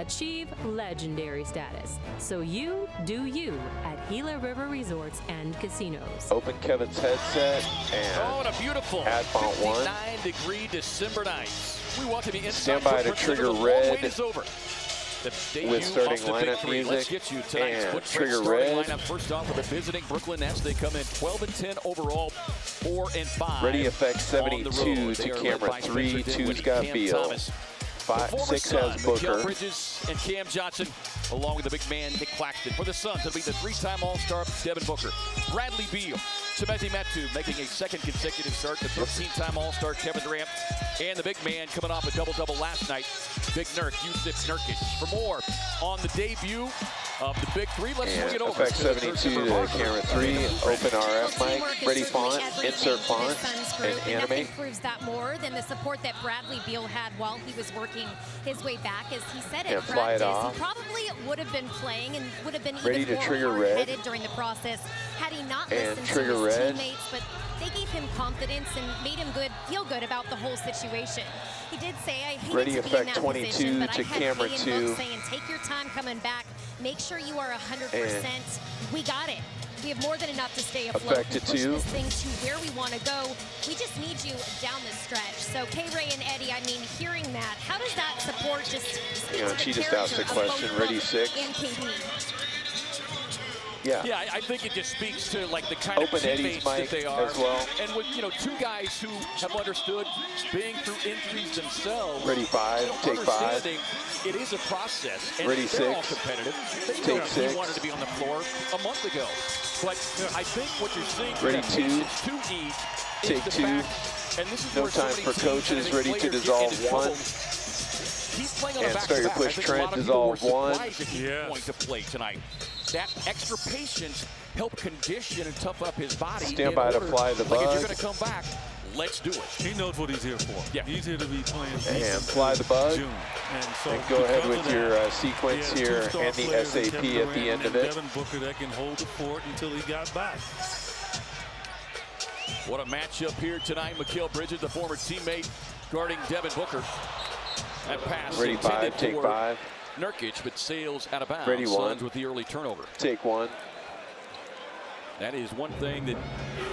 Achieve legendary status. So you do you at Gila River Resorts and Casinos. Open Kevin's headset and what a beautiful Adlhoch 1. 59-degree December night. We want to be inside. Stand by to trigger red with starting lineup music. Let's get you tonight's and trigger red. Lineup. First off with the visiting Brooklyn Nets. They come in 12-10 overall, 4-5. Ready effect 72 to camera 3. 2's got Beal. 6 has Booker. Bridges and Cam Johnson, along with the big man Nick Claxton. For the Suns, it'll be the 3-time All-Star Devin Booker, Bradley Beal, Chimezie Metu making a second consecutive start, the 13-time All-Star Kevin Durant, and the big man coming off a double-double last night, Big Nurk, Yusuf Nurkic. For more on the debut of the big three, let's swing it over. Effect 72 to camera 3, open RF mic, ready font, insert font, and animate. Nothing proves that more than the support that Bradley Beal had while he was working his way back. As he said at practice, he probably would have been playing and would have been even more hard-headed during the process had he not listened to his teammates, but they gave him confidence and made him feel good about the whole situation. He did say, I hated to be in that position, but I had faith in Book saying, take your time coming back. Make sure you are 100%. We got it. We have more than enough to stay afloat. Push this thing to where we want to go. We just need you down the stretch. So K-Ray and Eddie, I mean, hearing that, how does that support just speak to the she just asked a question. Ready 6. And KD? Yeah, I think it just speaks to like the kind of teammates that they are, as well. And with 2 guys who have understood being through injuries themselves. Ready 5, take 5. It is a process. And ready 6, all competitive. They take 6. He wanted to be on the floor a month ago, but I think what you're seeing ready 2, take 2. And this is no time for coaches. Ready to dissolve 1. He's playing on and start your push trend, dissolve 1. Going to play tonight. That extra patience help condition and tough up his body. Stand by to fly the bug. If you're going to come back, let's do it. He knows what he's here for. Yeah. He's here to be playing. And fly the bug. And go ahead with your sequence here and the SAP at the end of it. Devin Booker that can hold the fort until he got back. What a matchup here tonight. Mikal Bridges, the former teammate, guarding Devin Booker. That pass ready 5, take 5. Nurkic, but sails out of bounds. Ready 1 with the early turnover. Take 1. That is one thing that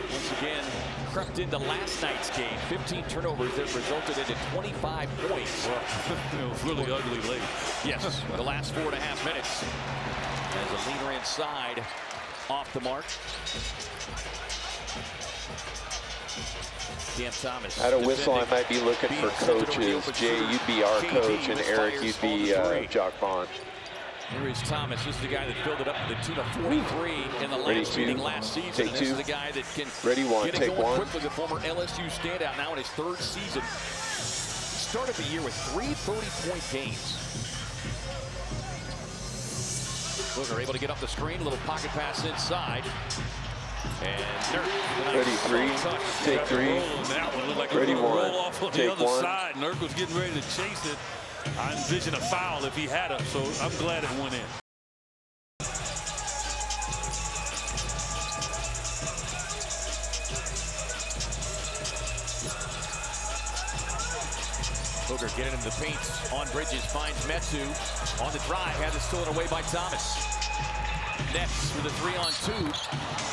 once again crept into last night's game. 15 turnovers that resulted into 25 points. Well, it was really ugly late. Yes, the last 4.5 minutes. As a leaner inside, off the mark. Cam Thomas. At a whistle, I might be looking for coaches. Jay, you'd be our coach, and Eric, you'd be Jock Bond. Here is Thomas. This is the guy that filled it up to the tune of 43 in the last meeting last season. Take 2. This is the guy that can ready 1, get it take going 1. quickly. The former LSU standout now in his 3rd season. He started the year with 3 30-point games. Booker able to get up the screen. A little pocket pass inside. And Nurk, ready 3, take 3. Ready 1, take 1. Nurk was getting ready to chase it. I envision a foul if he had it, so I'm glad it went in. Booker getting into the paint on Bridges, finds Metu on the drive, has it stolen away by Thomas. Nets with a 3-on-2.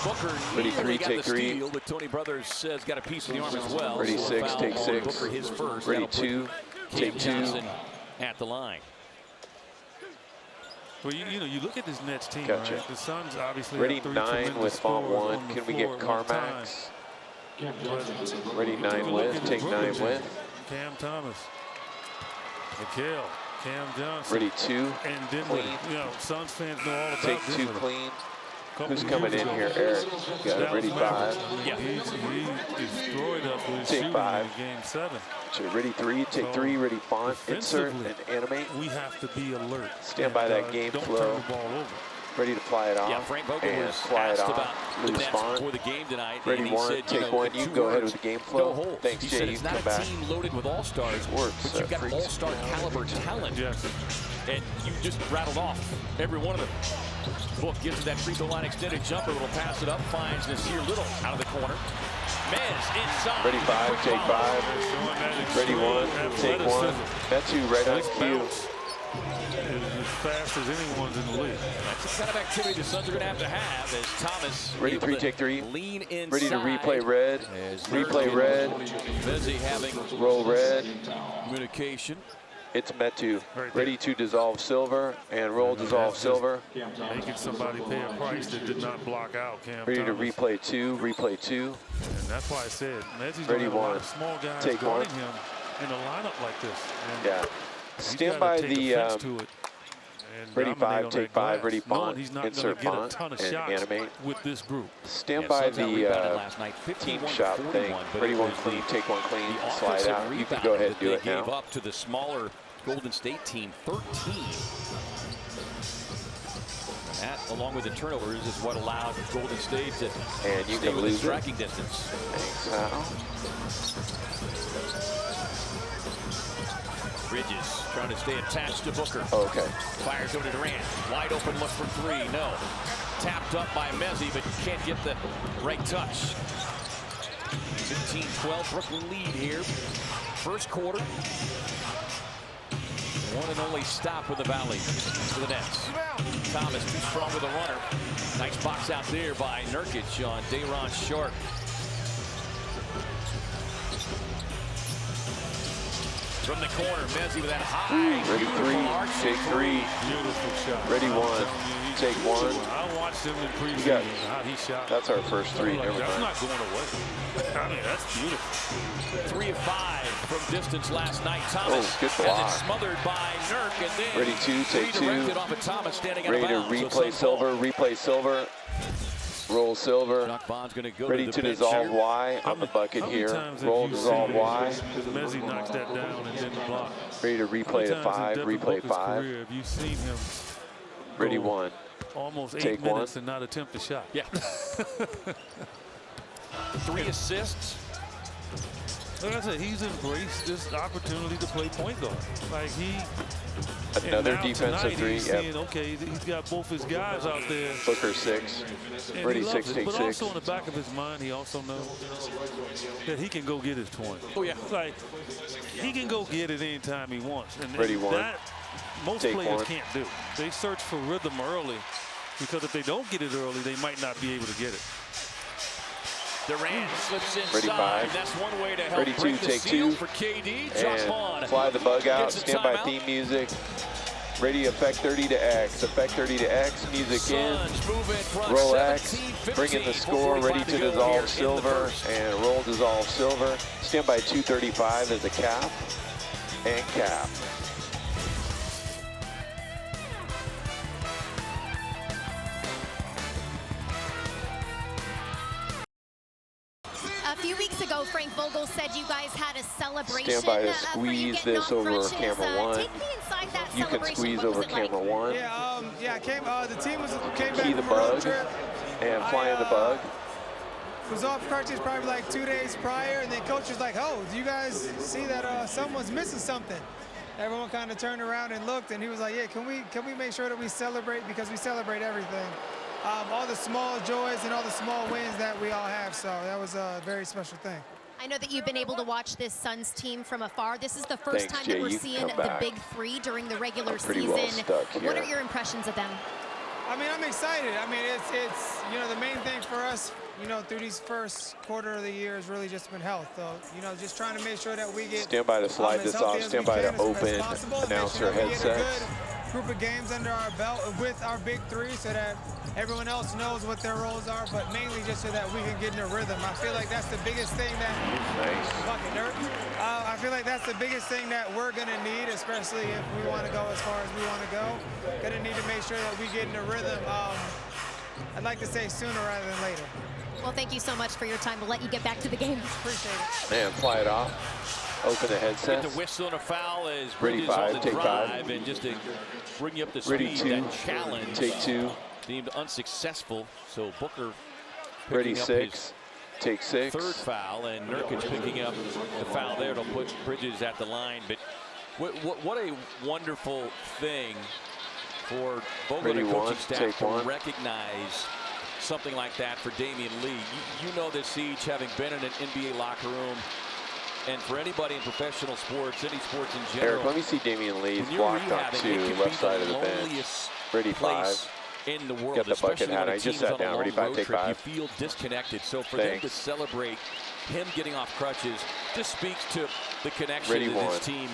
Booker ready 3, take 3. Steal, but Tony Brothers says got a piece of the arm as well. Ready 6, take 6. Booker his first. Ready 2, take 2. At the line. Well, you look at this Nets team. Gotcha. Right? The Suns obviously ready have 3 9 with font 1. Can we get Carmax? Ready 9 with. Take 9 with. Cam Thomas. Mikal. Cam Johnson. Ready 2. And then clean. Suns fans know all about take 2 Denver. clean. Who's coming in here? Eric. Got it. Ready 5. Yeah. He destroyed us with his take shooting 5. in game 7. Ready 3, take 3. Ready font, insert, and animate. We have to be alert. Stand by that game don't flow. Turn the ball over. Ready to fly it off. Yeah, Frank Vogel and was fly it asked off. about the Loose Nets font. before the game tonight. Ready and he 1, said, take 1. You go ahead with the game flow. No holes. Thanks, he Jay. said You it's can not come a back. team loaded with all-stars, Works, but you've got all-star caliber talent. Yes. And you just rattled off every one of them. Book gets to that free throw line, extended jumper, will pass it up, finds Nasir Little out of the corner. Mez inside. Ready 5, take 5. Ready 1, take 1. Metu right on cue. fast as anyone's in the league. That's the kind of activity the Suns are going to have as Thomas. Ready, 3, take 3. Lean inside. Ready to replay red. Replay red. Busy having roll red. Communication. It's Metu. Ready to dissolve silver and roll dissolve silver. Making somebody pay a price that did not block out Cam Ready to Thomas. replay 2, replay 2. And that's why I said Mezzi's Ready going to have a lot 1. of small guys Take 1. guarding him in a lineup like this. And Yeah. Stand by the ready 5, take 5, ready font, insert font, and animate. With this group. Stand by the team shot thing. Ready 1 clean, take 1 clean, slide out. You can go ahead and do it now. Gave up to the smaller Golden State team, 13. And that, along with the turnovers, is what allowed Golden State to stay within striking distance. Thanks, Al. Bridges trying to stay attached to Booker. Okay. Fires over to Durant. Wide open look for 3. No. Tapped up by Mezzi, but can't get the right touch. 15-12 Brooklyn lead here. First quarter. One and only stop with the Valley for the Nets. Thomas too strong with a runner. Nice box out there by Nurkic on Day'Ron Sharp. From the corner, Mezzi with that high. Ready 3, take 3. Beautiful shot. Ready 1, take 1. I watched him in preseason, how he shot. That's our first 3. Like, Never that's mind. not going away. I mean, that's beautiful. 3 of 5 from distance last night. Thomas good block. has it smothered by Nurk, and then Ready 2, take 2. redirected off of Thomas standing out of Ready to bounds. replay silver, replay silver. Roll silver. Gonna go Ready to to the bench dissolve here. Y on the bucket here. Roll dissolve Y. Mezzi knocks that down and then the block. Ready to replay a 5, replay 5. Have you seen him Ready 1. almost 8 Take minutes 1. and not attempt a shot? Yeah. 3 assists. Like I said, he's embraced this opportunity to play point guard. Like Another and now defensive 3. He's seeing, okay, he's got both his guys out there. Booker 6. And Ready he 6, loves it. take But 6. also in the back of his mind, he also knows that he can go get his 20. Oh, yeah. Like, he can go get it anytime he wants. And Ready 1. that most Take players 1. can't do. They search for rhythm early because if they don't get it early, they might not be able to get it. Durant slips inside. Ready 5. That's one way to help Ready 2, break the take seal 2. for KD. Chuck Vaughn And fly the bug out. gets a Stand by timeout. theme music. Ready, effect 30 to X. Effect 30 to X. Music in. Suns move in front, Roll X. 17-15, Bring in the score. 4:45 Ready to go here dissolve in the silver. first. And roll dissolve silver. Stand by 235 as a cap. And cap. A few weeks ago, Frank Vogel said you guys had a celebration. Stand by to for you squeeze getting this on over crutches. camera 1. Take me inside that You can celebration. squeeze What was over it like? camera 1. The team came back Key the from a road bug. trip. And fly in the bug. Was off crutches probably like 2 days prior, and then coach was like, "Oh, do you guys see that someone's missing something?" Everyone kind of turned around and looked, and he was like, "Yeah, can we make sure that we celebrate, because we celebrate everything, all the small joys and all the small wins that we all have." So that was a very special thing. I know that you've been able to watch this Suns team from afar. This is the first Thanks, time Jay. that we're You can seeing come the back. big 3 during the regular pretty season. well stuck What here. are your impressions of them? I mean, I'm excited. I mean, it's the main thing for us, through these first quarter of the year has really just been health. So, just trying to make sure that we get Stand by to slide as this healthy off. as Stand we by can to as open possible, make announcer sure that we get a headsets. good group of games under our belt with our big 3 so that everyone else knows what their roles are, but mainly just so that we can get in a rhythm. I feel like that's the biggest thing that I feel like that's the biggest thing that we're going to need, especially if we want to go as far as we want to go. Going to need to make sure that we get in a rhythm. I'd like to say sooner rather than later. Well, thank you so much for your time. We'll let you get back to the game. Appreciate it. And fly it off. Open the headset. Get the whistle and a foul as Ready Bridges 5, on the take drive, 5. and just to bring you up to Ready speed, 2, that challenge take 2. deemed unsuccessful. So Booker Ready picking up 6, take 6. his 3rd foul, and Nurkic picking up the foul there to put Bridges at the line. But what a wonderful thing for Vogel and the coaching staff to recognize something like that for Damian Lee. You know this, Siege, having been in an NBA locker room And for anybody in professional sports, any sports in general. Eric, let me see Damian Lee's blocked on 2, left side of the bench. Ready 5. In the world, got the bucket hat. I just sat down. Ready 5, take 5. You feel disconnected. So for them to celebrate him getting off crutches just speaks to the connection ready that 1. his team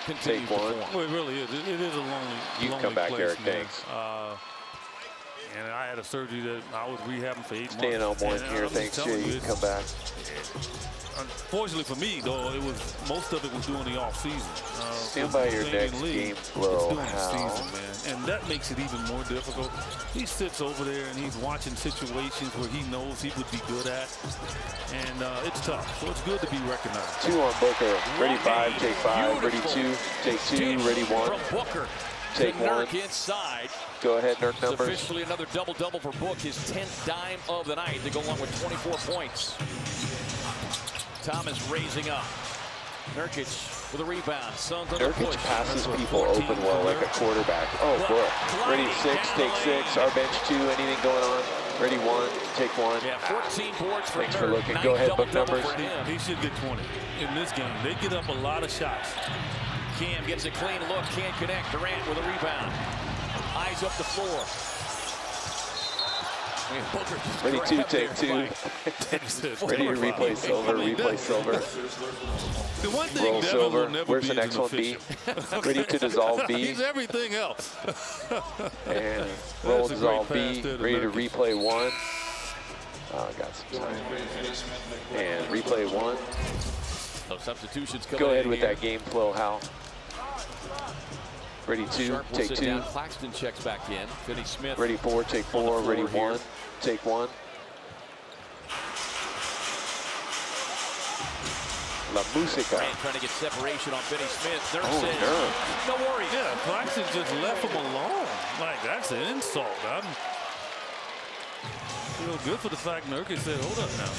continues take 1. to form. Well, it really is. It is a lonely. You can come back, place, Eric. man. Thanks. And I had a surgery that I was rehabbing for 8 months. Staying on 1 here. Thanks, Jay. You can come back. Unfortunately for me, though, most of it was during the off season. Stand by your next game flow, season, man, and that makes it even more difficult. He sits over there and he's watching situations where he knows he would be good at, and it's tough. So it's good to be recognized. 2 on Booker. Ready 5, take 5. Ready 2, take 2. Ready 1. From Booker take 1. Inside. Go ahead, Nurk numbers. It's officially another double-double for Book, his 10th dime of the night to go along with 24 points. Thomas raising up. Nurkic with a rebound. Suns on the push. Nurkic passes people open well like a quarterback. Oh, Book. Ready 6, take 6. Our bench 2. Anything going on? Ready 1, take 1. Yeah, 14 boards for Thanks for looking. Go ahead, Book numbers. He should get 20 in this game. They get up a lot of shots. Cam gets a clean look, can't connect. Durant with a rebound. Eyes up the floor. Ready 2, take 2. Ready to replay silver, replay silver. The one thing roll Devin silver. will never Where's be the next one? B. Ready to dissolve B. He's everything else. And roll dissolve B. Ready to replay 1. Oh, I got some time. And replay 1. No substitutions coming. Go ahead with that game flow, Hal. Ready 2, take 2. Claxton checks back in. Finney Smith. Ready 4, take 4. Ready 1, take 1. La Musica. Trying to get separation on Finney Smith. Nurk Oh, says, Nurk. no worries. Yeah, Claxton just left him alone. Like, that's an insult. I feel good for the fact Nurkic said, hold up now.